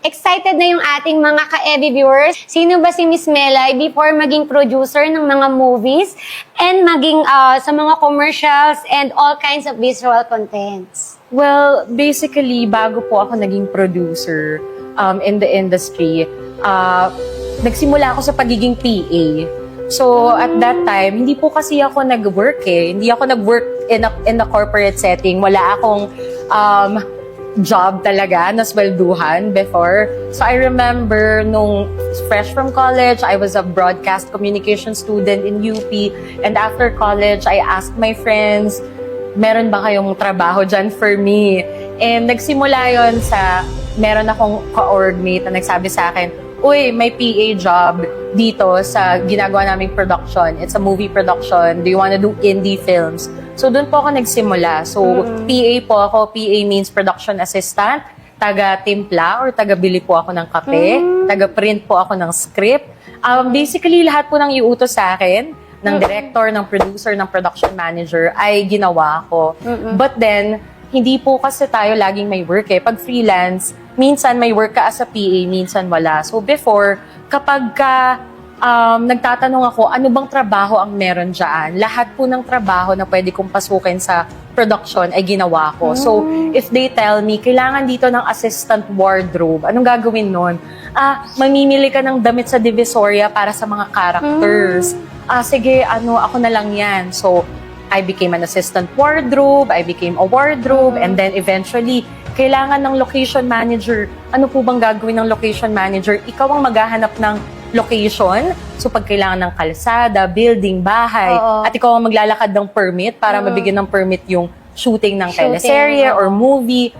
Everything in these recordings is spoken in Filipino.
excited na yung ating mga ka-Evi viewers. Sino ba si Miss Melay before maging producer ng mga movies and maging sa mga commercials and all kinds of visual contents? Well, basically, bago po ako naging producer in the industry, nagsimula ako sa pagiging PA. So, at that time, hindi po kasi ako nag-work eh. Hindi ako nag-work in a corporate setting. Wala akong job talaga na swelduhan before. So, I remember nung fresh from college, I was a broadcast communication student in UP. And after college, I asked my friends, meron ba kayong trabaho dyan for me? And nagsimula yon sa, meron akong ka-org mate na nagsabi sa akin, uy, may PA job dito sa ginagawa naming production. It's a movie production. Do you wanna do indie films? So, doon po ako nagsimula. So, PA po ako. PA means production assistant. Taga-timpla or taga-bili po ako ng kape. Taga-print po ako ng script. Basically, lahat po ng iutos sa akin, ng director, ng producer, ng production manager, ay ginawa ko. But then, hindi po kasi tayo laging may work eh. Pag freelance, minsan may work ka as a PA, minsan wala. So before, kapag nagtatanong ako, ano bang trabaho ang meron dyan? Lahat po ng trabaho na pwede kong pasukin sa production ay ginawa ko. So if they tell me, kailangan dito ng assistant wardrobe, anong gagawin nun? Mamimili ka ng damit sa Divisoria para sa mga characters. Sige, ako na lang yan. So, I became an assistant wardrobe, I became a wardrobe, and then eventually, kailangan ng location manager. Ano po bang gagawin ng location manager? Ikaw ang maghahanap ng location. So, pag kailangan ng kalsada, building, bahay, at ikaw ang maglalakad ng permit para mabigyan ng permit yung shooting ng teleserye or movie.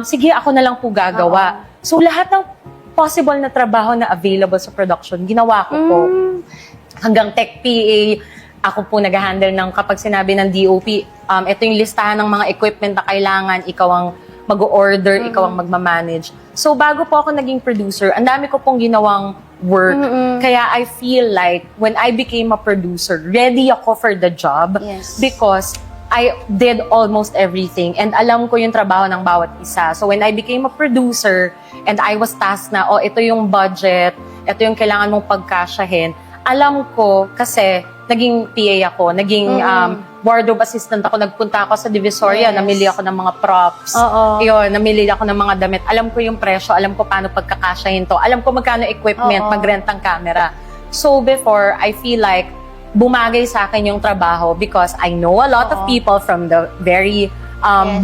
Sige, ako na lang po gagawa. So, lahat ng possible na trabaho na available sa production, ginawa ko po. Hanggang tech PA, ako po nag-handle ng kapag sinabi ng DOP, ito yung listahan ng mga equipment na kailangan, ikaw ang mag-order, ikaw ang magmamanage. So, bago po ako naging producer, ang dami ko pong ginawang work. Kaya I feel like when I became a producer, ready ako for the job because I did almost everything and alam ko yung trabaho ng bawat isa. So, when I became a producer and I was tasked na, ito yung budget, ito yung kailangan mong pagkasyahin, alam ko kasi naging PA ako, naging wardrobe assistant ako, nagpunta ako sa Divisoria, namili ako ng mga props. Yun, namili ako ng mga damit. Alam ko yung presyo, alam ko paano pagkakasyahin to. Alam ko magkano equipment, mag-rent ng camera. So before, I feel like bumagay sa akin yung trabaho because I know a lot of people from the very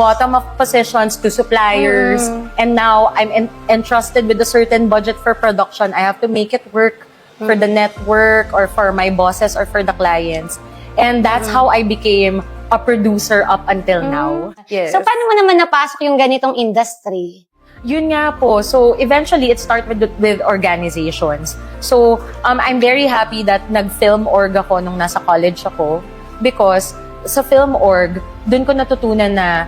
bottom of positions to suppliers. And now, I'm entrusted with a certain budget for production. I have to make it work for the network or for my bosses or for the clients. And that's how I became a producer up until now. Yes. So, paano mo naman napasok yung ganitong industry? Yun nga po. So, eventually, it started with organizations. So, I'm very happy that nag-film org ako nung nasa college ako because sa film org, dun ko natutunan na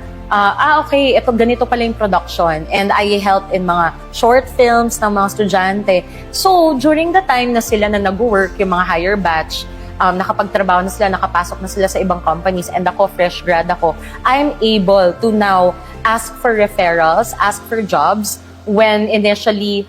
okay, ito ganito pala yung production. And I helped in mga short films ng mga estudyante. So, during the time na sila na nag-work, yung mga higher batch, nakapagtrabaho na sila, nakapasok na sila sa ibang companies, and ako, fresh grad ako, I'm able to now ask for referrals, ask for jobs, when initially,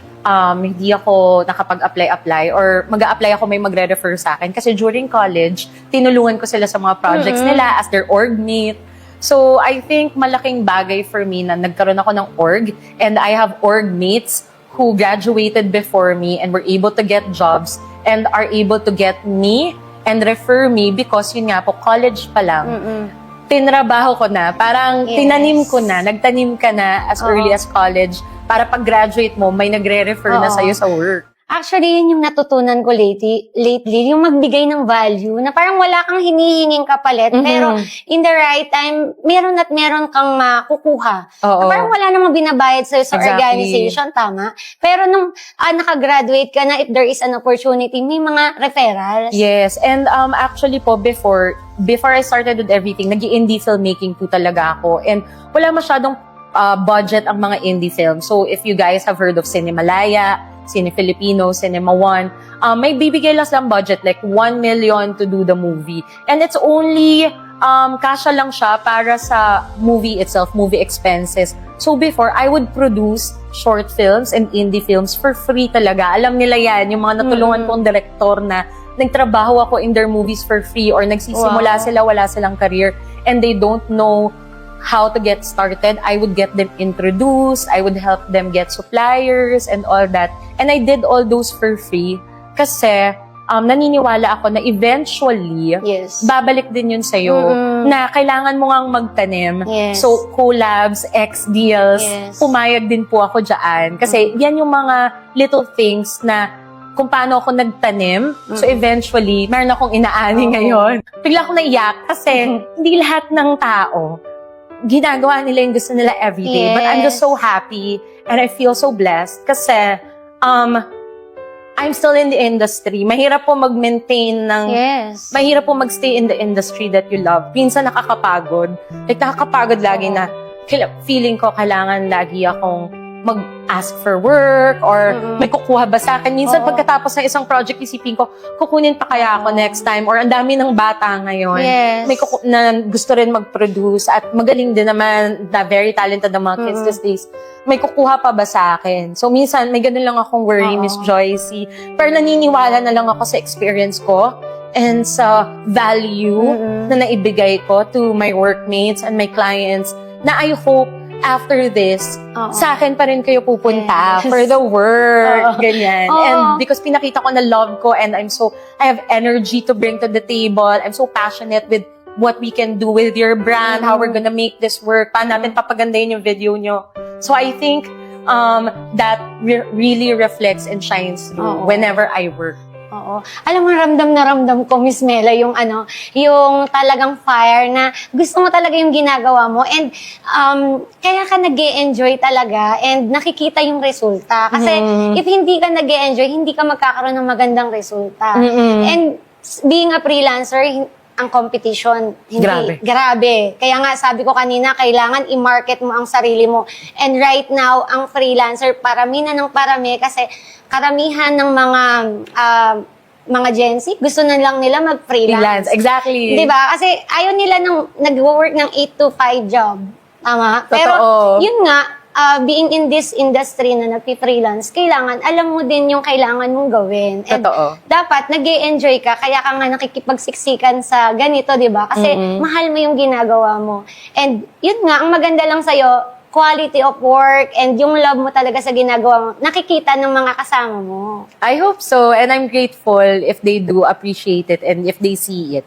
hindi ako nakapag-apply or mag-a-apply ako may magre-refer sa akin. Kasi during college, tinulungan ko sila sa mga projects nila as their org mate. So, I think malaking bagay for me na nagkaroon ako ng org and I have org mates who graduated before me and were able to get jobs and are able to get me and refer me because yun nga po, college pa lang. Tinrabaho ko na, parang tinanim ko na, nagtanim ka na as early as college para pag-graduate mo, may nagre-refer na sa'yo sa work. Actually, yun yung natutunan ko lately, yung magbigay ng value na parang wala kang hinihinging kapalit, pero in the right time, meron at meron kang makukuha. Na parang wala namang binabayad sa'yo sa organization, tama? Pero nung nakagraduate ka na, if there is an opportunity, may mga referrals. Yes, and actually po, before I started with everything, nag-indie filmmaking po talaga ako. And wala masyadong budget ang mga indie films. So if you guys have heard of Cinemalaya, Cine Filipino, Cinema One, may bibigay lang budget like 1 million to do the movie. And it's only, kasya lang siya para sa movie itself, movie expenses. So before, I would produce short films and indie films for free talaga. Alam nila yan, yung mga natulungan kong director na nagtrabaho ako in their movies for free or nagsisimula sila, wala silang career, and they don't know how to get started. I would get them introduced, I would help them get suppliers and all that. And I did all those for free kasi naniniwala ako na eventually, babalik din yun sa'yo na kailangan mo ngang magtanim. So, collabs, ex-deals, pumayag din po ako dyan. Kasi yan yung mga little things na kung paano ako nagtanim. So, eventually, meron akong inaani ngayon. Bigla akong naiyak kasi hindi lahat ng tao ginagawa nila yung gusto nila everyday. But I'm just so happy and I feel so blessed kasi I'm still in the industry. Mahirap po mag-maintain ng... Mahirap po mag-stay in the industry that you love. Minsan nakakapagod. Like, nakakapagod lagi na feeling ko kailangan lagi akong mag-ask for work or may kukuha ba sa akin. Minsan pagkatapos ng isang project, isipin ko, kukunin pa kaya ako next time or ang dami ng bata ngayon. May na gusto rin mag-produce at magaling din naman na very talented ang mga kids these days. May kukuha pa ba sa akin? So minsan, may ganun lang akong worry, Miss Joycey. Pero naniniwala na lang ako sa experience ko and sa value na naibigay ko to my workmates and my clients na I hope after this, sa akin pa rin kayo pupunta for the work, ganyan. And because pinakita ko na love ko and I have energy to bring to the table. I'm so passionate with what we can do with your brand, how we're gonna make this work, paano natin papagandahin yung video nyo. So I think that really reflects and shines through whenever I work. Alam mo, ramdam na ramdam ko, Miss Mela, yung yung talagang fire na gusto mo talaga yung ginagawa mo and kaya ka nag-e-enjoy talaga and nakikita yung resulta. Kasi if hindi ka nag-e-enjoy, hindi ka magkakaroon ng magandang resulta. And being a freelancer, ang competition, grabe. Kaya nga, sabi ko kanina, kailangan i-market mo ang sarili mo. And right now, ang freelancer, parami na ng parami kasi karamihan ng mga Gen Z, gusto na lang nila mag-freelance. Exactly. Diba? Kasi ayaw nila nag-work ng 8 to 5 job. Tama? Totoo. Pero yun nga, being in this industry na nag-freelance, kailangan, alam mo din yung kailangan mong gawin. And dapat, nag-e-enjoy ka, kaya ka nga nakikipagsiksikan sa ganito, di ba? Kasi mahal mo yung ginagawa mo. And yun nga, ang maganda lang sa'yo, quality of work and yung love mo talaga sa ginagawa mo, nakikita ng mga kasama mo. I hope so, and I'm grateful if they do appreciate it and if they see it.